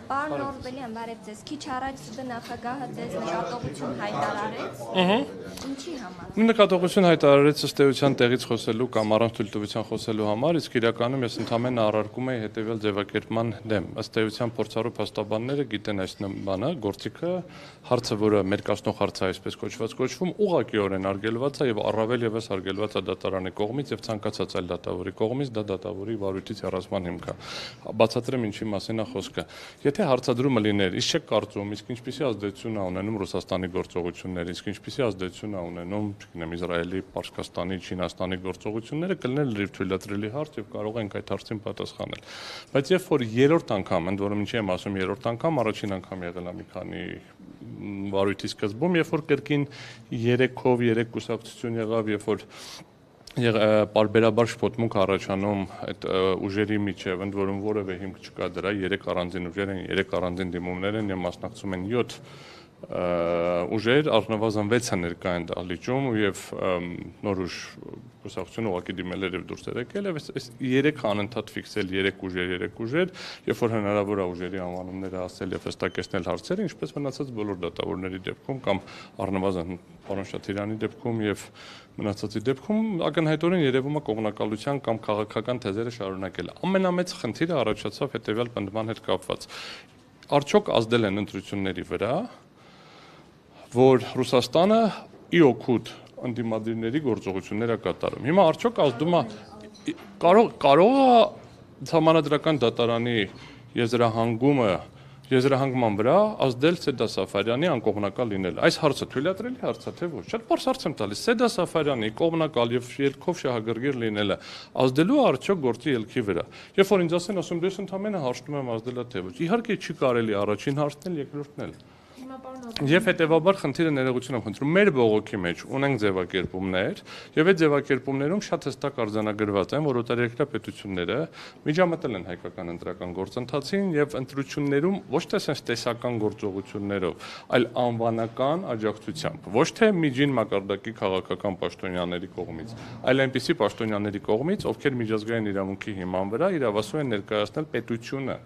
Պարոն Օրբելյան, բարև ձեզ, քիչ առաջ ՍԴ նախագահը ձեզ նկատողություն հայտարարեց, ինչի համար։ Նկատողություն հայտարարեց ըստ էության տեղից խոսելու կամ առանց թույլտվության խոսելու համար, իսկ իրականում ես ընդհանրապես առարկում եի հետևյալ ձևակերպման դեմ։ Ըստ էության փորձառու փաստաբանները գիտեն այս բանը, գործիքը, հարցը, որը մերկացնող հարց է այսպես կոչվում, ուղղակիորեն արգելված է եւ առավել եւս արգելված է դատարանի կողմից եւ ցանկացած այլ դատավորի կողմից, դա դատավորի վարույթից հեռացման հիմք է։ Բացատրեմ ինչի մասին է խոսքը։ Եթե հարցադրումը լիներ, իսկ չեք կարծում, իսկ ինչպիսի ազդեցություն է ունենում Ռուսաստանի գործողությունները, իսկ ինչպիսի ազդեցություն է ունենում, չգիտեմ, Իսրայելի, Պարսկաստանի, Չինաստանի գործողությունները, կլիներ լրիվ թույլատրելի հարց եւ կարող ենք այդ հարցին պատասխանել։ Բայց երբ որ երրորդ անգամ, ընդ որում ինչի եմ ասում երրորդ անգամ, առաջին անգամ եղել է մի քանի վարույթի սկզբում, երբ որ կրկին 3-ով 3 կուսակցություն եղավ, երբ որ պարբերաբար շփոթմունք առաջանում այդ ուժերի միջև, ընդ որում որևէ հիմք չկա դրա, 3 առանձին ուժեր են, 3 առանձին դիմումներ են եւ մասնակցում են 7 ուժեր, առնվազն 6-ը ներկա են դահլիճում եւ նոր ուժ կուսակցությունը ուղղակի դիմել էր եւ դուրս էր եկել եւ այս 3 անընդհատ ֆիքսել 3 ուժեր, երբ որ հնարավոր է ուժերի անվանումները ասել եւ հստակեցնել հարցերը, ինչպես մնացած բոլոր դատավորների դեպքում կամ առնվազն պարոն Շաթիրյանի դեպքում եւ մնացածի դեպքում ակնհայտորեն երևում է կողմնակալության կամ քաղաքական թեզերը շարունակել։ Ամենամեծ խնդիրը առաջացավ հետեւյալ պնդման հետ կապված։ Արդյոք ազդել են ընտրությունների վրա, որ Ռուսաստանը ի օգուտ ընդդիմադիրների գործողություններ է կատարում։ Հիմա արդյոք ազդում է կարող է համանդրական դատարանի եզրահանգման վրա ազդել Սեդա Սաֆարյանի անկողմնակալ լինելը։ Այս հարցը թույլատրելի հարց է, թե ոչ։ Շատ պարզ հարց եմ տալիս։ Սեդա Սաֆարյանի կողմնակալ եւ ելքով շահագրգիռ լինելը ազդելու է արդյոք գործի ելքի վրա։ Երբ որ ինձ ասում դες ընդամենը հաշտում եմ ազդելա թե ոչ։ Իհարկե չի կարելի առաջին հարցն էլ երկրորդն էլ։ Եվ հետեւաբար խնդիրը ներողություն եմ խնդրում, մեր բողոքի մեջ ունենք ձևակերպումներ, եւ այդ ձևակերպումներում շատ հստակ արձանագրված են, որ օտարերկրյա պետությունները միջամտել են հայկական ընտրական գործընթացին եւ ընտրություններում ոչ թե sense տեսական գործողություններով, այլ անվանական աջակցությամբ, ոչ թե միջին մակարդակի քաղաքական պաշտոնյաների կողմից, այլ այնպիսի պաշտոնյաների կողմից, ովքեր միջազգային իրավունքի հիման վրա իրավասու են ներկայացնել պետությունը,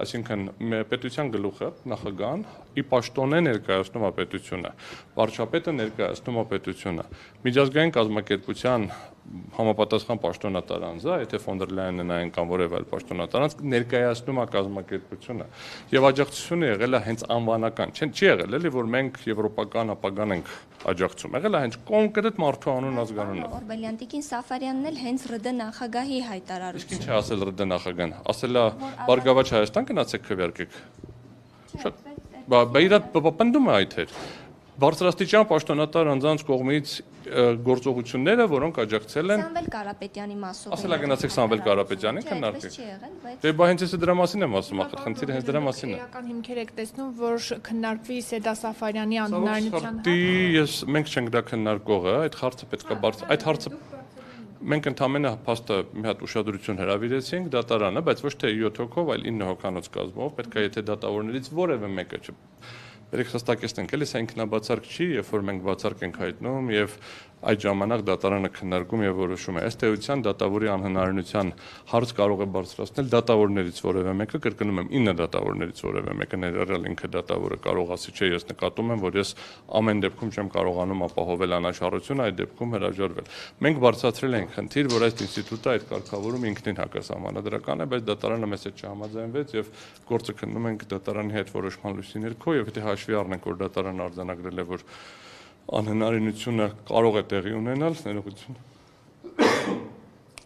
այսինքն պետության գլուխը, նախագահան, ի պաշտոն է ներկայացնում է պետությունը, վարչապետը ներկայացնում է պետությունը, միջազգային կազմակերպության համապատասխան պաշտոնատար անձը, եթե ֆոն դեր Լայենը նայեն կամ որևէ այլ պաշտոնատար անձ ներկայացնում է կազմակերպությունը եւ աջակցությունը եղել է հենց անվանական, չի եղել էլի որ մենք եվրոպական ապագան ենք աջակցում, եղել է հենց կոնկրետ մարդու անուն ազգանունով։ Օրբելյան տիկին Սաֆարյանն էլ հենց ՌԴ նախագահի հայտարարություն։ Իսկ ինչ է ասել ՌԴ նախագահան, ասել է Բարգավաճ Հայաստան գնացեք քվեարկեք։ Շատ Բա պնդում է այդ էր։ Բարձրաստիճան պաշտոնատար անձանց կողմից գործողությունները, որոնք աջակցել են Սամվել Կարապետյանի մասով։ Ասել է գնացեք Սամվել Կարապետյանին քննարկեք։ Դե բա հենց էս դրա մասին եմ ասում, ախր խնդիրը հենց դրա մասին է։ Իրական հիմքեր եք տեսնում, որ քննարկվի Սեդա Սաֆարյանի անհնարինության մենք չենք դա քննարկողը, այդ հարցը պետքա այդ հարցը մենք ընդամենը փաստը մի հատ ուշադրություն հրավիրեցինք դատարանը, բայց ոչ թե 7 հոգով, այլ 9 հոգանոց կազմով, պետք է եթե դատավորներից որևէ մեկը Երեք հստակեցնենք, էլի սա ինքնաբացարկ չի, երբ որ մենք բացարկ ենք հայտնում եւ այդ ժամանակ դատարանը քննարկում եւ որոշում է։ Ըստ էության դատավորի անհնարինության հարց կարող է բարձրացնել դատավորներից որևէ մեկը, կրկնում եմ 9 դատավորներից որևէ մեկը, ներառյալ ինքը դատավորը կարող ասի, չէ, ես նկատում եմ, որ ես ամեն դեպքում չեմ կարողանում ապահովել անաչառությունը, այդ դեպքում հրաժարվել։ Մենք բարձրացրել ենք խնդիր, որ այս ինստիտուտը այդ կարգավորում ինքնին հակասահմանադրական է, բայց դատարանը մեզ հետ չհամաձայնվեց եւ գործը քննում ենք դատարանի հետ որոշման լույսի ներքո եւ եթե հաշվի առնենք, որ դատարանը արձանագրել է, որ անհնարինությունը կարող է տեղի ունենալ, ներողություն։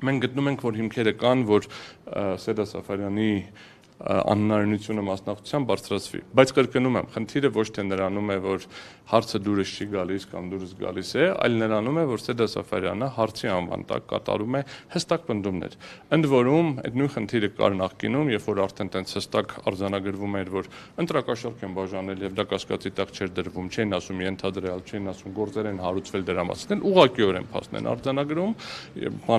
Մենք գտնում ենք, որ հիմքերը կան, որ Սեդա Սաֆարյանի անհնարինությունը մասնակցության բարձրացվի, բայց կրկնում եմ, խնդիրը ոչ թե նրանում է, որ հարցը դուրս չի գալիս կամ դուրս գալիս է, այլ նրանում է, որ Սեդա Սաֆարյանը հարցի անվան տակ կատարում է հստակ պնդումներ։ Ընդ որում, այդ նույն խնդիրը կար նախկինում, երբ որ արդեն տենց հստակ արձանագրվում էր, որ ընտրակաշառք են բաժանել եւ դա կասկածի տակ չէր դրվում, չէին ասում ենթադրյալ, չէին ասում գործեր են հարուցվել դրա մասին, ուղղակիորեն փաստն են արձանագրում,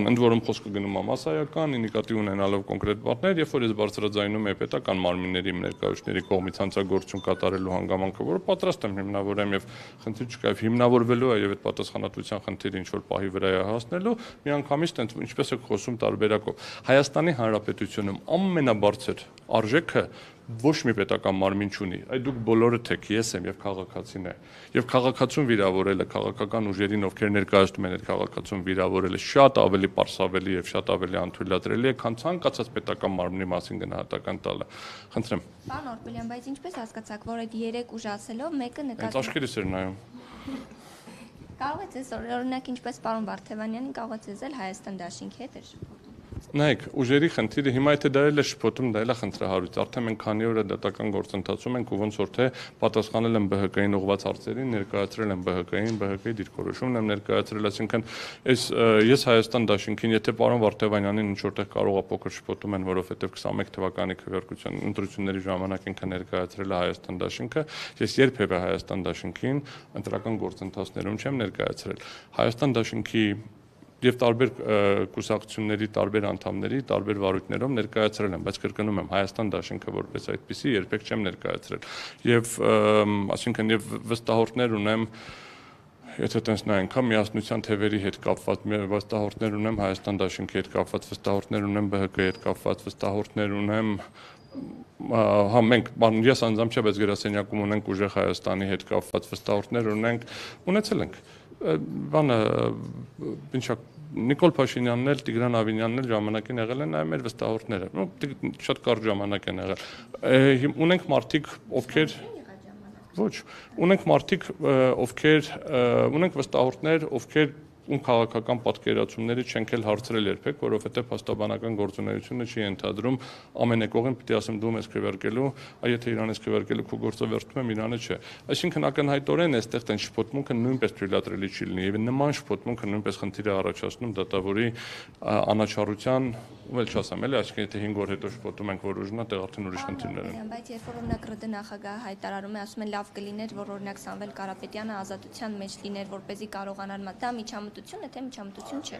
ընդ որում խոսքը գնում է մասսայական, նկատի ունենալով կոնկրետ բաներ, երբ որ ես բարձրաձայնում է պետական մարմինների ներկայացուցիչների կողմից հանցագործություն կատարելու հանգամանքը, որը պատրաստ եմ հիմնավորեմ եւ խնդիր չկա, եւ հիմնավորվելու է եւ այդ պատասխանատվության խնդիրը ինչ որ պահի վրա է հասնելու, միանգամից տենց ինչպես եք խոսում տարբերակով։ Հայաստանի Հանրապետությունում ամենաբարձր արժեքը ոչ մի պետական մարմին չունի։ Այդ դուք բոլորը թեք, ես եմ եւ քաղաքացին է։ Եվ քաղաքացուն վիրավորելը, քաղաքական ուժերին, ովքեր ներկայացնում են այդ քաղաքացուն վիրավորելը շատ ավելի պարսավելի եւ շատ ավելի անթույլատրելի է, քան ցանկացած պետական մարմնի մասին գնահատական տալը։ Խնդրեմ։ Պարոն Օրբելյան, բայց ինչպես հասկացաք, որ այդ 3 ուժ ասելով մեկը Այդ նկատի աշխերից էր նայում։ կարող է ձեզ օրինակ ինչպես պարոն Վարդևանյանին կարող է ձեզ Հայաստան դաշինքի հետ էր շփոթում։ Նայեք, ուժերի խնդիրը հիմա եթե դա էլ է շփոթում, դա էլ է խնդրահարույց։ Արդեն մենք քանի օր է դատական գործընթացում ենք ու ոնց որ թե պատասխանել եմ ԲՀԿ-ին ուղղված հարցերին, ներկայացրել եմ ԲՀԿ-ին, ԲՀԿ-ի դիրքորոշումն եմ ներկայացրել, այսինքն ես Հայաստան դաշինքին, եթե պարոն Վարդևանյանին ինչ որտեղ կարող է փոքր շփոթում են, որովհետև 21 թվականի քվեարկության ընտրությունների ժամանակ ինքը ներկայացրել է Հայաստան դաշինքը, ես երբևէ Հայաստան դաշինքին ընտրական գործընթացներում չեմ ներկայացրել։ Հայաստան դաշինքի եւ տարբեր կուսակցությունների տարբեր անդամների տարբեր վարույթներով ներկայացրել եմ, բայց կրկնում եմ Հայաստան դաշինքը որպես այդպիսի երբեք չեմ ներկայացրել։ Եվ այսինքն եւ վստահորդներ ունեմ, եթե տենց նայենք, հա միասնության թևերի հետ կապված վստահորդներ ունեմ, Հայաստան դաշինքի հետ կապված վստահորդներ ունեմ, ԲՀԿ-ի հետ կապված վստահորդներ ունեմ, հա մենք ես անձամբ չէ, բայց գրասենյակում ունենք ուժեղ Հայաստանի հետ կապված վստահորդներ ունեցել ենք։ Բանը ինչա Նիկոլ Փաշինյանն էլ Տիգրան Ավինյանն էլ ժամանակին եղել են նաև մեր վստահորդները։ Շատ կարճ ժամանակ են եղել։ Ունենք մարդիկ, ովքեր ոչ, ունենք մարդիկ, ովքեր ունենք վստահորդներ, ովքեր ում քաղաքական պատկերացումները չենք էլ հարցրել երբեք, որովհետև փաստաբանական գործունեությունը չի ընդհանրում ամենակողին պիտի ասեմ դու ես քվեարկելու, եթե իրան ես քվեարկելու քո գործը վերջում եմ իրանը չէ։ Այսինքն ակնհայտորեն այստեղ տեն շփոթմունքը նույնպես թույլատրելի չի լինի եւ նման շփոթմունքը նույնպես խնդիր է առաջացնում դատավորի անաչառության, վել չասեմ, էլի, այսինքն եթե 5 օր հետո շփոթում ենք որ ուժնա, տեղ արդեն ուրիշ խնդիրներ են։ Բայց երբ որ օրինակ ՌԴ նախագահը հայտարարում է, ասում են լավ կլիներ, որ օրինակ Սամվել Կարապետյանը ազատության մեջ լիներ, որպեսզի կարողանար դա միջամտություն է, թե միջամտություն չէ։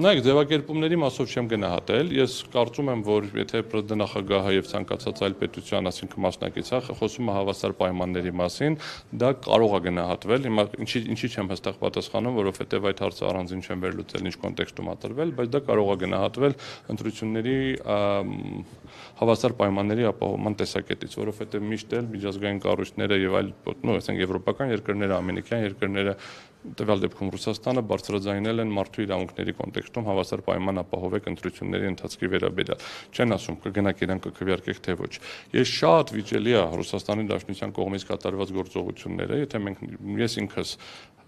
Նայեք, ձևակերպումների մասով չեմ գնահատել։ Ես կարծում եմ, որ եթե ՊՐԴ նախագահը եւ ցանկացած այլ պետության, ասինքն մասնակիցը խոսում է հավասար պայմանների մասին, դա կարող է գնահատվել։ Հիմա ինչի չեմ հստակ պատասխանում, որովհետեւ այդ հարցը առանձին չեմ վերլուծել, ինչ կոնտեքստում ա տրվել, բայց դա կարող է գնահատվել ընտրությունների հավասար պայմանների ապահովման տեսակետից, որովհետեւ միշտ էլ միջազգային կառույցները եւ այլ, ասենք եվրոպական երկրները, ամերիկյան երկրները տվյալ դեպքում Ռուսաստանը բարձրաձայնել են մարդու իրավունքների կոնտեքստում հավասար պայման ապահովեք ընտրությունների ընթացքի վերաբերյալ։ Չեն ասում կգնաք իրան կքվեարկեք թե ոչ։ Ես շատ վիճելի է Ռուսաստանի Դաշնության կողմից կատարված գործողությունները, եթե ես ինքս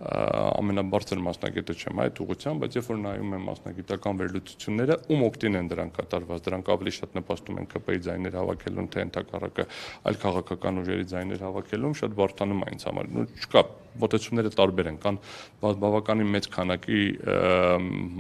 ամենաբարձր մասնագետը չեմ այդ ուղղությամբ, բայց երբ որ նայում եմ մասնագիտական վերլուծությունները, ում օգտին են դրանք կատարված, դրանք ավելի շատ նպաստում են ԿՊ-ի ձայներ հավաքելուն, թե ընդհակառակը այլ քաղաքական ուժերի ձայներ հավաքելուն, շատ բարդանում է ինձ համար։ Չկա, մոտեցումները տարբեր են, կան բավականին մեծ քանակի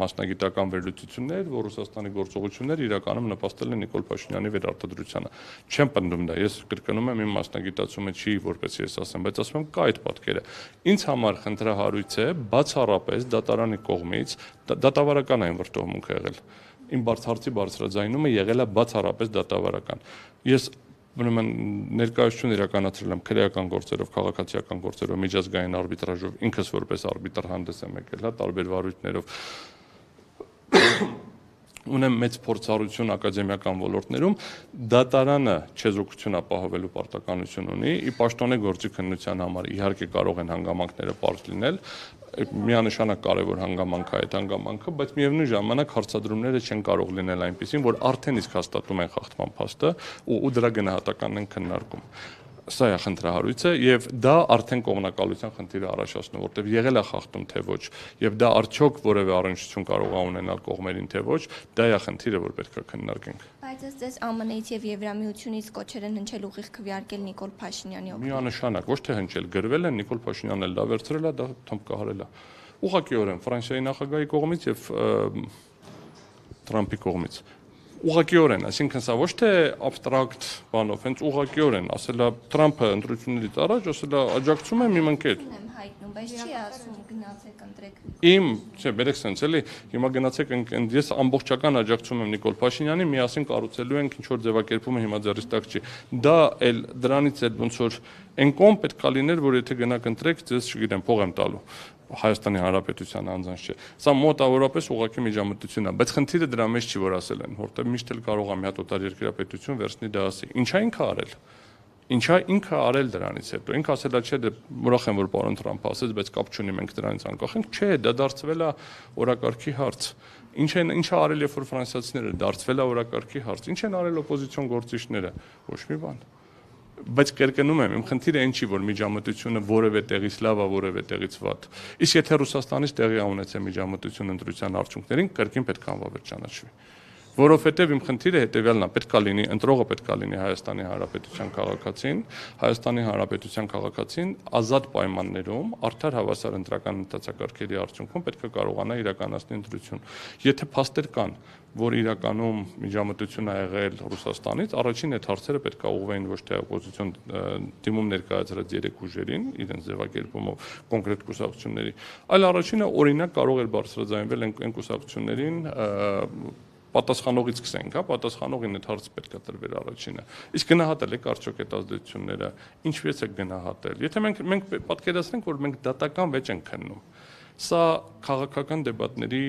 մասնագիտական վերլուծություններ, որ Ռուսաստանի գործողությունները իրականում նպաստել են Նիկոլ Փաշինյանի վերարտադրությանը։ Չեմ պնդում դա, ես կրկնում եմ իմ մասնագիտացումը չի, որպես ես ասեմ, բայց ասում եմ կա այդ պատկերը։ Ինձ համար խնդրահարույց է բացառապես դատարանի կողմից դատավարական այն վրդովմունքը եղել։ Իմ հարցի բարձրաձայնումը եղել է բացառապես դատավարական։ Ես ուրեմն ներկայացություն իրականացրել եմ քրեական գործերով, քաղաքացիական գործերով, միջազգային արբիտրաժով, ինքս որպես արբիտր հանդես եմ եկել, հա, տարբեր վարույթներով։ Ունեմ մեծ փորձառություն ակադեմիական ոլորտներում, դատարանը չեզոքություն ապահովելու պարտականություն ունի, ի պաշտոնե գործի քննության համար իհարկե կարող են հանգամանքները պարզ լինել, միանշանակ կարևոր հանգամանք է այդ հանգամանքը, բայց միևնույն ժամանակ հարցադրումները չեն կարող լինել այնպիսին, որ արդեն իսկ հաստատում են խախտման փաստը ու դրա գնահատականն են քննարկում։ Սա է խնդրահարույցը եւ դա արդեն կողմնակալության խնդիրը առաջացնում, որտեղ եղել է խախտում թե ոչ եւ դա արդյոք որևէ առնչություն կարող է ունենալ կողմերին թե ոչ, դա է խնդիրը, որ պետք է քննարկենք։ Բայց ձեզ ԱՄՆ-ից եւ Եվրամիությունից կոչեր են հնչել ուղիղ քվեարկել Նիկոլ Փաշինյանի օգտին։ Միանշանակ, ոչ թե հնչել, գրվել են, Նիկոլ Փաշինյանն էլ դա վերցրել է, դա թմբկահարել է։ Ուղղակիորեն Ֆրանսիայի նախագահի կողմից եւ Թրամփի կողմից։ ուղղակիորեն, այսինքն սա ոչ թե абստրակտ բանով, հենց ուղղակիորեն, ասելա Թրամփը ընտրություններից առաջ, ասելա աջակցում եմ իմ ընկեր։ Հայտնում, բայց չի ասում գնացեք ընտրեք։ Իմ, չէ, բերեք սենց էլի, հիմա գնացեք ես ամբողջական աջակցում եմ Նիկոլ Փաշինյանին, միասին կառուցելու ենք ինչ որ ձևակերպումը հիմա ձեռից տակ չի։ Դա էլ դրանից էլ ոնց որ այն կողմ պետք է լիներ, որ եթե գնաք ընտրեք, ձեզ չգիտեմ, փող եմ տալու։ Հայաստանի Հանրապետության անձանց չէ։ Սա մոտավորապես ուղղակի միջամտություն է, բայց խնդիրը դրա մեջ չի, որ ասել են, որտեղ միշտ էլ կարող է մի հատ օտար երկրապետություն վերցնի դա ասի։ Ինչա ինքը արել։ Ինչա ինքը արել դրանից հետո։ Ինքը ասելա չէ, դե ուրախ եմ որ պարոն Թրամփը ասեց, բայց կապ չունի մենք դրանից անկախ ենք։ Չէ, դա դարձվել է օրակարգի հարց։ Ինչա արել երբ որ ֆրանսիացիները դարձվել է օրակարգի հարց։ Ինչ են արել օպոզիցիոն գործիչները։ Ոչ մի բան։ Բայց կրկնում եմ, իմ խնդիրը այն չի, որ միջամտությունը որևէ տեղից լավ է, որևէ տեղից վատ։ Իսկ եթե Ռուսաստանից տեղի ունեցել միջամտություն ընտրության արդյունքներին, կրկին պետք է անվավեր ճանաչվի։ Որովհետև իմ խնդիրը հետևյալն է, պետք է լինի ընտրողը պետք է լինի Հայաստանի Հանրապետության քաղաքացին, Հայաստանի Հանրապետության քաղաքացին ազատ պայմաններում արդար հավասար ընտրական ընթացակարգերի արդյունքում պետք է կարողանա իրականացնել ընտրություն։ Եթե փաստեր կան, որ իրականում միջամտություն է եղել Ռուսաստանից, առաջին այդ հարցերը պետք է ուղղվեին ոչ թե օպոզիցիոն դիմում ներկայացրած երեք ուժերին, իրենց ձևակերպումով կոնկրետ կուսակցությունների, այլ առաջինը օրինակ կարող էր բարձրաձայնվել այն կուսակցություններին պատասխանողից սկսենք, հա, պատասխանողին այդ հարցը պետք է տրվեր առաջինը։ Իսկ գնահատել եք արդյոք այդ ազդեցությունները, ինչպես եք գնահատել։ Եթե մենք պատկերացնենք, որ մենք դատական վեճ ենք քննում, սա քաղաքական դեբատների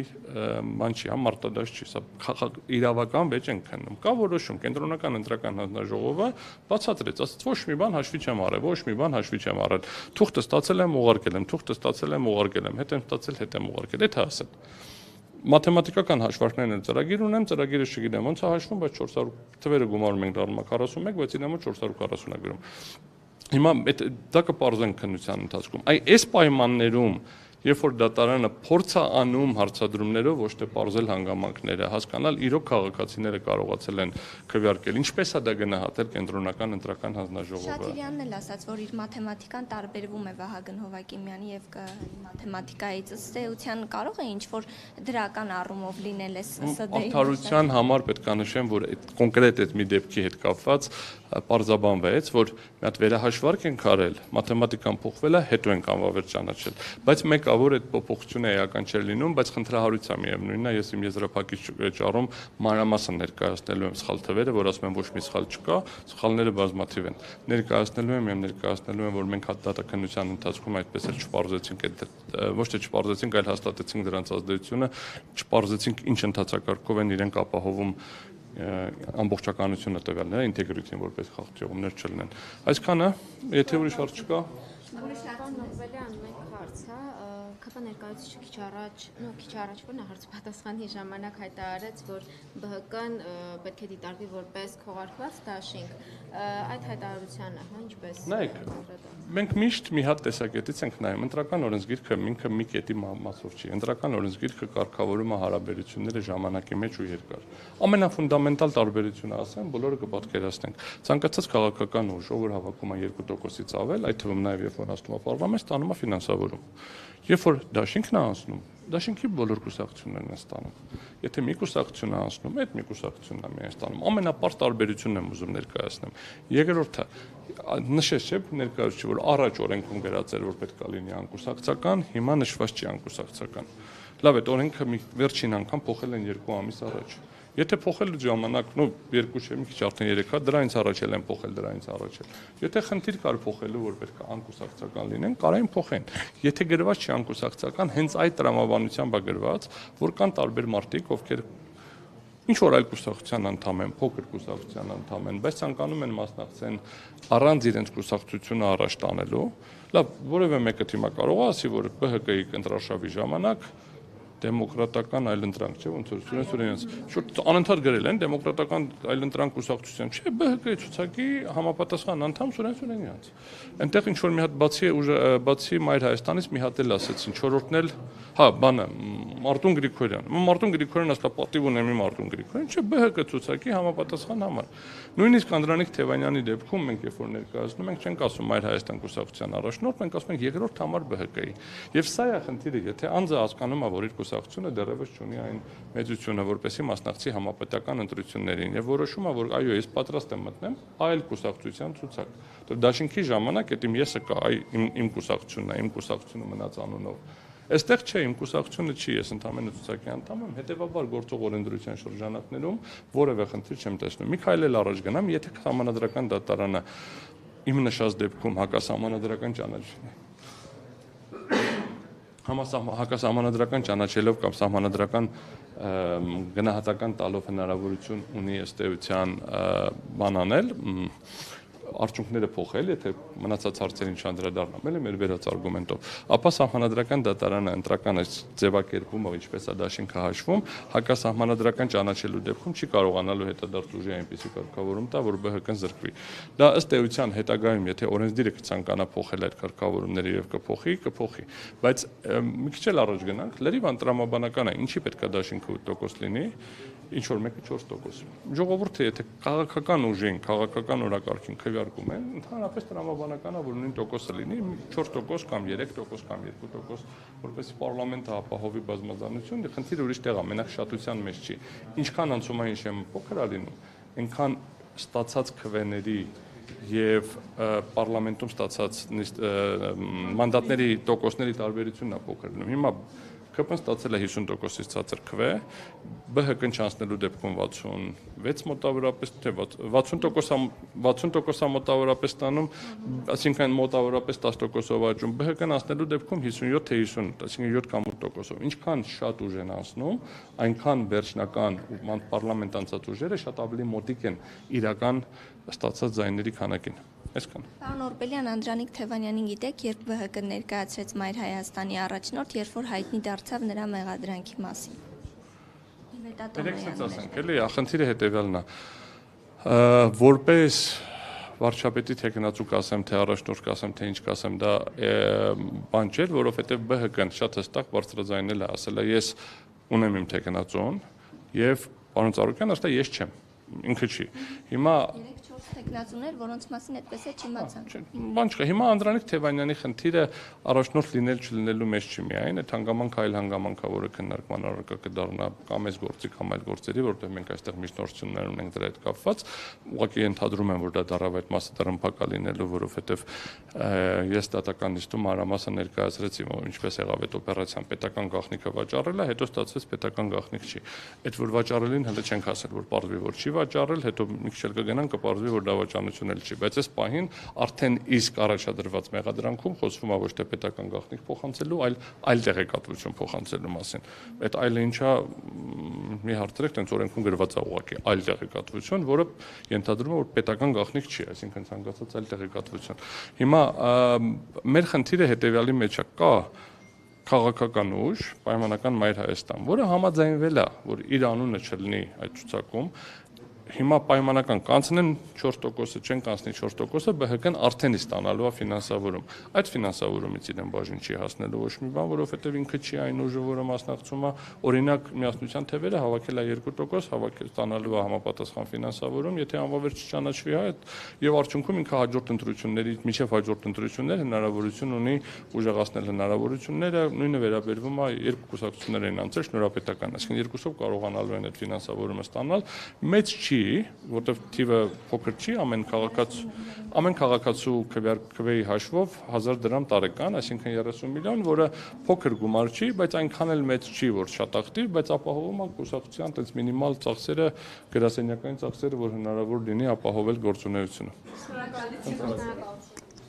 ման չի, հա, մարտադաշ չի, սա իրավական վեճ ենք քննում։ Կա որոշում, կենտրոնական ընտրական հանձնաժողովը բացատրեց, ասաց ոչ մի բան հաշվի չեմ արել, ոչ մի բան հաշվի չեմ արել։ Թուղթը ստացել եմ, ուղարկել եմ, թուղթը ստացել եմ, ուղարկել եմ, հետ եմ ստացել, հետ եմ ուղարկել, դա ասել։ Մաթեմատիկական հաշվարկներն էլ ծրագիր ունեմ, ծրագիրը չգիտեմ ոնց է հաշվում, բայց 400 թվերը գումարում ենք դառնում 41, բայց իրեն 440 է գրում։ Հիմա դա կպարզենք քննության ընթացքում։ Այս պայմաններում երբ որ դատարանը փորձ է անում հարցադրումներով ոչ թե պարզել հանգամանքները, հասկանալ իրոք քաղաքացիները կարողացել են քվեարկել, ինչպես է դա գնահատել կենտրոնական ընտրական հանձնաժողովը։ Շատիրյանն էլ ասաց, որ իր մաթեմատիկան տարբերվում է Վահագն Հովակիմյանի եւ մաթեմատիկայից ըստ էության կարող է ինչ որ դրական առումով լինել է ՍԴ-ի։ Արդարության համար պետք է նշեմ, որ այդ կոնկրետ այդ մի դեպքի հետ կապված պարզաբանվեց, որ մի հատ վերահաշվարկ ենք արել, մաթեմատիկան փոխվել է, հետո ենք անվավեր ճանաչել, բայց մեկ որ այդ փոփոխությունը էական չէր լինում, բայց խնդրահարույց է միևնույնն է, ես իմ եզրափակիչ ճառում մանրամասն ներկայացնելու եմ սխալ թվերը, որ ասում եմ ոչ մի սխալ չկա, սխալները բազմաթիվ են։ Ներկայացնելու եմ, որ մենք հատտակնության ընթացքում այդպես էլ չպարզեցինք, ոչ թե չպարզեցինք, այլ հաստատեցինք դրանց ազդեցությունը, չպարզեցինք ինչ ընթացակարգով են իրենք ապահովում ամբողջականությունը տվյալները, ինտեգրիտին որպես խախտումներ չլինեն։ Այսքանը, եթե ուրիշ հարց չկա։ Ուրիշ նորվելի անում ենք հարց, հա, ԿՊ ներկայացուցիչը քիչ առաջ որ նա հարց պատասխանի ժամանակ հայտարարեց, որ ԲՀԿ-ն պետք է դիտարկվի որպես քողարկված դաշինք։ Այդ հայտարարությանը, հա, ինչպես։ Նայեք, մենք միշտ մի հատ տեսակետից ենք նայում, ընտրական օրենսգիրքը ինքը մի կետի մասով չի։ Ընտրական օրենսգիրքը կարգավորում է հարաբերությունները ժամանակի մեջ ու երկար։ Ամենաֆունդամենտալ տարբերությունը ասեմ, բոլորը կպատկերացնենք։ Ցանկացած քաղաքական ուժ, ով որ հավաքում է 2%-ից ավել, այդ թվում նաև երբ որ հասնում է պարլամենտ, ստանում է ֆինանսավորում։ Երբ որ դաշինքն է անցնում, դաշինքի բոլոր կուսակցություններն են ստանում։ Եթե մի կուսակցություն է անցնում, այդ մի կուսակցությունն է միայն ստանում։ Ամենապարզ տարբերությունն եմ ուզում ներկայացնեմ։ Երկրորդը, նշեց չէ, ներկայացուցիչ, որ առաջ օրենքում գրած էր, որ պետք է լինի անկուսակցական, հիմա նշված չի անկուսակցական։ Լավ է, օրենքը վերջին անգամ փոխել են 2 ամիս առաջ։ Եթե փոխել ժամանակ, 2 չէ, մի քիչ արդեն 3 հատ, դրանից առաջ էլ են փոխել, դրանից առաջ էլ։ Եթե խնդիր կար փոխելու, որ պետք է անկուսակցական լինեն, կարային փոխեն։ Եթե գրված չի անկուսակցական, հենց այդ տրամաբանությամբ է գրված, որ կան տարբեր մարդիկ, ովքեր ինչ որ այլ կուսակցության անդամ են, փոքր կուսակցության անդամ են, բայց ցանկանում են մասնակցեն առանց իրենց կուսակցությունը առաջ տանելու։ Լավ, որևէ մեկը թիմա կարող է ասի, որ ԲՀԿ-ի ընտրարշավի ժամանակ դեմոկրատական այլընտրանք, չէ՞, ոնց որ Սուրենյանց շուտ անընդհատ գրել են դեմոկրատական այլընտրանք կուսակցության, չէ, ԲՀԿ-ի ցուցակի համապատասխան անդամ Սուրենյանց։ Այնտեղ ինչ որ մի հատ բացի Մայր Հայաստանից մի հատ էլ ասեցին, 4-րդն էլ, հա, բանը Մարտուն Գրիգորյան։ Մարտուն Գրիգորյանն ասա պատիվ ունեմ իմ Մարտուն Գրիգորյան, չէ, ԲՀԿ ցուցակի համապատասխան համար։ Նույնիսկ Անդրանիկ Թևանյանի դեպքում մենք երբ որ ներկայացնում ենք, չենք ասում Մայր Հայաստան կուսակցության առաջնորդ, մենք ասում ենք երկրորդ համար ԲՀԿ-ի։ Եվ սա է խնդիրը, եթե անձը հասկանում է, որ իր կուսակցությունը դեռևս չունի այն մեծությունը, որպեսզի մասնակցի համապետական ընտրություններին եւ որոշում է, որ այո, ես պատրաստ եմ մտնեմ այլ կուսակցության ցուցակ։ Դաշինքի ժամանակ այդ իմ եսը կա, իմ կուսակցությունն է, իմ կուսակցությունը մնաց անունով։ Այստեղ չէ, իմ կուսակցությունը չի, ես ընդհանրապես ցուցակի անդամ եմ, հետեւաբար գործող օրենսդրության շրջանակներում որևէ խնդիր չեմ տեսնում։ Մի քայլ էլ առաջ գնամ, եթե համանդրական դատարանը իմ նշած դեպքում հակասահմանադրական հակասահմանադրական ճանաչելով կամ սահմանադրական գնահատական տալով հնարավորություն ունի ըստ էության բան անել, արդյունքները փոխել, եթե մնացած հարցերին չանդրադառնամ, էլ մեր վերած արգումենտով, ապա սահմանադրական դատարանը ընտրական այս ձևակերպումը, ինչպես է դաշինքը հաշվում, հակասահմանադրական ճանաչելու դեպքում չի կարողանալու հետադարձ ուժի այնպիսի կարգավորում տա, որ ԲՀԿ-ն զրկվի։ Դա ըստ էության հետագայում, եթե օրենսդիրը կցանկանա փոխել այդ կարգավորումները եւ կփոխի, բայց մի քիչ էլ առաջ գնանք, լրիվ անտրամաբանական է, ինչի պետք է դաշինքը 8% լինի, ինչ որ մեկը 4%։ Ժողովուրդը եթե քաղաքական ուժին, քաղաքական օրակարգին քվեարկում են, ընդհանրապես տրամաբանական է, որ նույն տոկոսը լինի 4% կամ 3% կամ 2%, որպեսզի պարլամենտը ապահովի բազմազանություն, խնդիրը ուրիշ տեղ է, մենակ շատության մեջ չի։ Ինչքան անցումային շեմը փոքր է լինում, այնքան ստացած քվեների եւ պարլամենտում ստացած մանդատների տոկոսների տարբերությունն է փոքր լինում։ Հիմա ԿՊ-ն ստացել է 50%-ից ցածր քվե, ԲՀԿ-ն չանցնելու դեպքում 66 մոտավորապես, թե 60% մոտավորապես ստանում, այսինքն մոտավորապես 10%-ով աճում, ԲՀԿ-ն անցնելու դեպքում 57 թե 58, այսինքն 7 կամ 8%-ով։ Ինչքան շատ ուժ են անցնում, այնքան վերջնական պարլամենտ անցած ուժերը շատ ավելի մոտիկ են իրական ստացած ձայների քանակին։ Այսքան։ Պարոն Օրբելյան, Անդրանիկ Թևանյանին գիտեք, երբ ԲՀԿ ներկայացրեց Մայր Հայաստանի առաջնորդ, երբ որ հայտնի դարձավ նրա մեղադրանքի մասին։ Երեքսից ասենք, էլի, խնդիրը հետևյալն է։ Որպես վարչապետի թեկնածու կասեմ, թե առաջնորդ կասեմ, թե ինչ կասեմ, դա բան չէր, որովհետև ԲՀԿ-ն շատ հստակ բարձրաձայնել է, ասել է ես ունեմ իմ թեկնածուն եւ պարոն Ծառուկյան ասել է ես չեմ, ինքը չի։ Հիմա տեխնացուներ, որոնց մասին այդպես է չիմացան։ Բան չկա, հիմա Անդրանիկ Թևանյանի խնդիրը առաջնորդ լինել չլինելու մեջ չի միայն, այդ հանգամանքը այլ հանգամանք է, որը քննարկման առարկա կդառնա կամ այս գործի կամ այլ գործերի, որտեղ մենք այստեղ միջնորդություններ ունենք դրա հետ կապված, ուղղակի ընդհանրում եմ, որ դա դարավ այդ մասը դրամփակ է լինելու, որովհետև ես դատական նիստում մանրամասն ներկայացրեցի, ինչպես եղավ այդ օպերացիան, պետական գաղտնիքը վաճառել է, հետո ստացվեց պետական գաղտնիք չի։ Այդ որ վաճառելին հələ չենք ասել, որ պարզվի, որ չի վաճառել, հետո մի քիչ էլ կգնան կպարզվի, որ դավաճանություն էլ չի, բայց այս պահին արդեն իսկ առաջադրված մեղադրանքում խոսվում է ոչ թե պետական գաղտնիք փոխանցելու, այլ տեղեկատվություն փոխանցելու մասին։ Այդ այլը ինչա մի հարցրեք, տենց օրենքում գրված է ուղղակի այլ տեղեկատվություն, որը ենթադրում է, որ պետական գաղտնիք չի, այսինքն ցանկացած այլ տեղեկատվություն։ Հիմա մեր խնդիրը հետեւյալի մեջ է, կա քաղաքական ուժ, պայմանական Մայր Հայաստան, որը համաձայնվել է, որ իր անունը չլինի այդ ցուցակում, հիմա պայմանական կանցնեն 4%-ը, չեն կանցնի 4%-ը, ԲՀԿ-ն արդեն ստանալու է ֆինանսավորում։ Այդ ֆինանսավորումից իրեն բաժին չի հասնելու ոչ մի բան, որովհետև ինքը չի այն ուժը, որը մասնակցում է, օրինակ միասնության թևերը հավաքել է 2%, ստանալու է համապատասխան ֆինանսավորում, եթե անվավեր չճանաչվի այդ եւ արդյունքում ինքը հաջորդ ընտրությունների, միջև հաջորդ ընտրություններ հնարավորություն ունի ուժեղացնել հնարավորությունները, նույնը վերաբերվում է երկու կուսակցություններ են անցել շնորհապետական, այսինքն երկուսով կարողանալու են այդ ֆինանսավորումը ստանալ, մեծ չի, որտեղ թիվը փոքր չի, ամեն քաղաքացու քվեի հաշվով 1000 դրամ տարեկան, այսինքն 30 միլիոն, որը փոքր գումար չի, բայց այնքան էլ մեծ չի, որ շատ ակտիվ, բայց ապահովում է կուսակցության այդպես մինիմալ ծախսերը, գրասենյակային ծախսերը, որ հնարավոր լինի ապահովել գործունեությունը։ Շնորհակալություն։